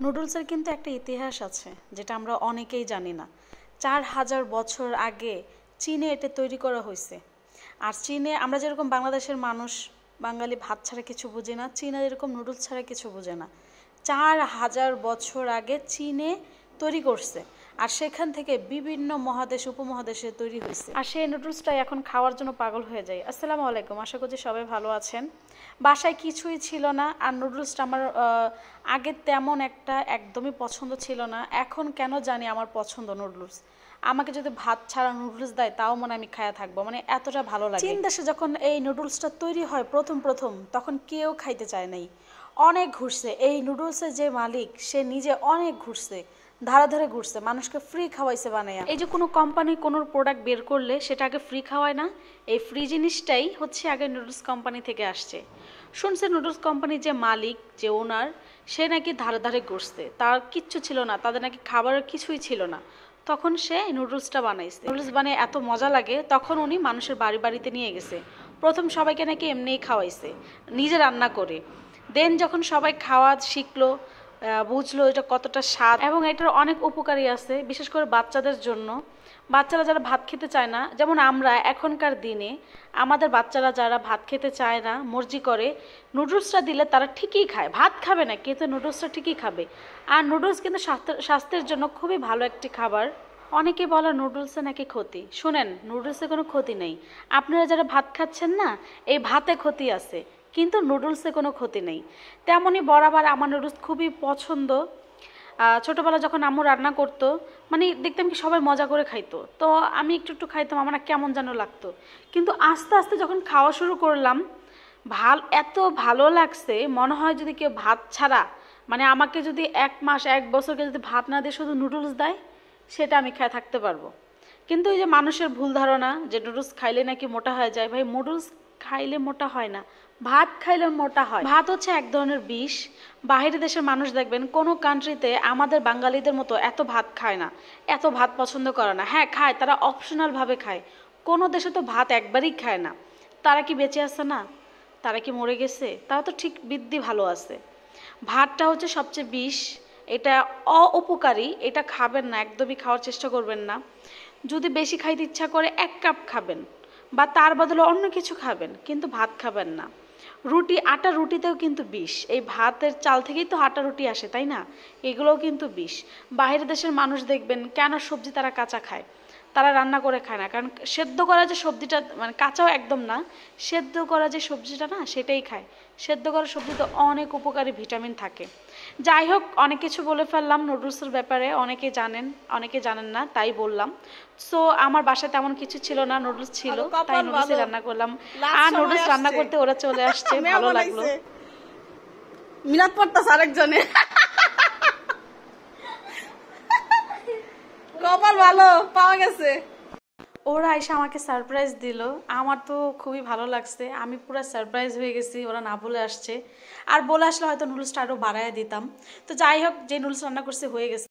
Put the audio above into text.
নুডলসের কিন্তু একটা ইতিহাস আছে যেটা আমরা অনেকেই জানি না। 4000 বছর আগে চীনে এটা তৈরি করা হয়েছে। আর চীনে আমরা যেরকম বাংলাদেশের মানুষ বাঙালি ভাত ছাড়া কিছু বুঝি না, চীনা এরকম নুডলস ছাড়া কিছু বুঝে না। 4000 বছর আগে চীনে তৈরি করছে, আর সেখান থেকে বিভিন্ন মহাদেশ উপমহাদেশে তৈরি হয়েছে। আর সেই নুডলসটাই এখন খাওয়ার জন্য পাগল হয়ে যায়। আসসালামু আলাইকুম, আশা করছি সবাই ভালো আছেন। বাসায় কিছুই ছিল না, আর নুডলসটা আমার আগে তেমন একটা একদমই পছন্দ ছিল না। এখন কেন জানি আমার পছন্দ নুডলস। আমাকে যদি ভাত ছাড়া নুডলস দেয় তাও মনে আমি খায়া থাকবো, মানে এতটা ভালো লাগে। চীন দেশে যখন এই নুডলসটা তৈরি হয় প্রথম তখন কেউ খাইতে চায় নাই। অনেক ঘুরছে এই নুডলসের যে মালিক, সে নিজে অনেক ঘুরছে, ধারে ধারে ঘুরছে, মানুষকে ফ্রি খাওয়াইছে বানাইয়া। এই যে কোনো কোম্পানি কোনো প্রোডাক্ট বের করলে সেটা আগে ফ্রি খাওয়ায় না, এই ফ্রি জিনিসটাই হচ্ছে আগে নুডলস কোম্পানি থেকে আসছে। শুনছে নুডলস কোম্পানির যে মালিক, যে ওনার, সে নাকি ধারে ধারে ঘুরছে, তার কিচ্ছু ছিল না, তাদের নাকি খাবারের কিছুই ছিল না, তখন সে নুডলসটা বানাইছে। নুডলস বানিয়ে এত মজা লাগে, তখন উনি মানুষের বাড়ি বাড়িতে নিয়ে গেছে। প্রথম সবাইকে নাকি এমনিই খাওয়াইছে, নিজে রান্না করে। দেন যখন সবাই খাওয়া শিখলো, বুঝলো এটা কতটা স্বাদ এবং এটার অনেক উপকারী আছে, বিশেষ করে বাচ্চাদের জন্য। বাচ্চারা যারা ভাত খেতে চায় না, যেমন আমরা এখনকার দিনে আমাদের বাচ্চারা যারা ভাত খেতে চায় না, মর্জি করে, নুডলসটা দিলে তারা ঠিকই খায়। ভাত খাবে না কিন্তু নুডলসটা ঠিকই খাবে। আর নুডলস কিন্তু স্বাস্থ্যের জন্য খুবই ভালো একটি খাবার। অনেকে বলে নুডলসে নাকি ক্ষতি। শুনেন, নুডলসে কোনো ক্ষতি নেই। আপনারা যারা ভাত খাচ্ছেন না, এই ভাতে ক্ষতি আছে, কিন্তু নুডলসে কোনো ক্ষতি নেই। তেমনই বরাবর আমার নুডলস খুবই পছন্দ। ছোটোবেলা যখন আম্মু রান্না করতো, মানে দেখতাম কি সবাই মজা করে খাইতো, তো আমি একটু একটু খাইতাম, আমার কেমন যেন লাগতো। কিন্তু আস্তে আস্তে যখন খাওয়া শুরু করলাম, এত ভালো লাগছে, মনে হয় যদি কেউ ভাত ছাড়া, মানে আমাকে যদি 1 মাস 1 বছরকে যদি ভাত না দিয়ে শুধু নুডলস দেয়, সেটা আমি খেয়ে থাকতে পারবো। কিন্তু এই যে মানুষের ভুল ধারণা যে নুডলস খাইলে নাকি মোটা হয়ে যায়, ভাই নুডলস খাইলে মোটা হয় না, ভাত খাইলে মোটা হয়। ভাত হচ্ছে এক ধরনের বিষ। বাইরের দেশের মানুষ দেখবেন কোনো কান্ট্রিতে আমাদের বাঙালিদের মতো এত ভাত খায় না, এত ভাত পছন্দ করে না। হ্যাঁ খায়, তারা অপশনাল ভাবে খায়। কোনো দেশে তো ভাত একবারই খায় না। তারা কি বেঁচে আছে না? তারা কি মরে গেছে? তারা তো ঠিক বৃদ্ধি ভালো আছে। ভাতটা হচ্ছে সবচেয়ে বিষ, এটা অউপকারী, এটা খাবেন না, একদমই খাওয়ার চেষ্টা করবেন না। যদি বেশি খাইতে ইচ্ছা করে 1 কাপ খাবেন, বা তার বদলে অন্য কিছু খাবেন, কিন্তু ভাত খাবেন না। রুটি, আটা রুটিতেও কিন্তু বিষ। এই ভাতের চাল থেকেই তো আটা রুটি আসে, তাই না? এগুলোও কিন্তু বিষ। বাইরের দেশের মানুষ দেখবেন কেন সবজি তারা কাঁচা খায়, তারা রান্না করে খায় না, কারণ সেদ্ধ করা যে সবজিটা, মানে কাঁচাও একদম না, সেদ্ধ করা যে সবজিটা না, সেটাই খায়। সেদ্ধ করা সবজিতে অনেক উপকারী ভিটামিন থাকে। যাই হোক, অনেক কিছু বলে ফেললাম নুডলসের ব্যাপারে। অনেকে জানেন, অনেকে জানেন না, তাই বললাম। সো আমার বাসায় তেমন কিছু ছিল না, নুডলস ছিল, তাই নুডলসই রান্না করলাম। আর নুডলস রান্না করতে ওরা চলে আসছে, ভালো লাগলো। মিলাদ পড়তাছে আরেকজনে, কপাল ভালো, পাওয়া গেছে। ওরা এসে আমাকে সারপ্রাইজ দিল, আমার তো খুবই ভালো লাগছে। আমি পুরো সারপ্রাইজ হয়ে গেছি, ওরা না বলে আসছে। আর বলে আসলে হয়তো নুডলসটা আরও বাড়ায় দিতাম। তো যাই হোক, যে নুডলস রান্না করছে হয়ে গেছে।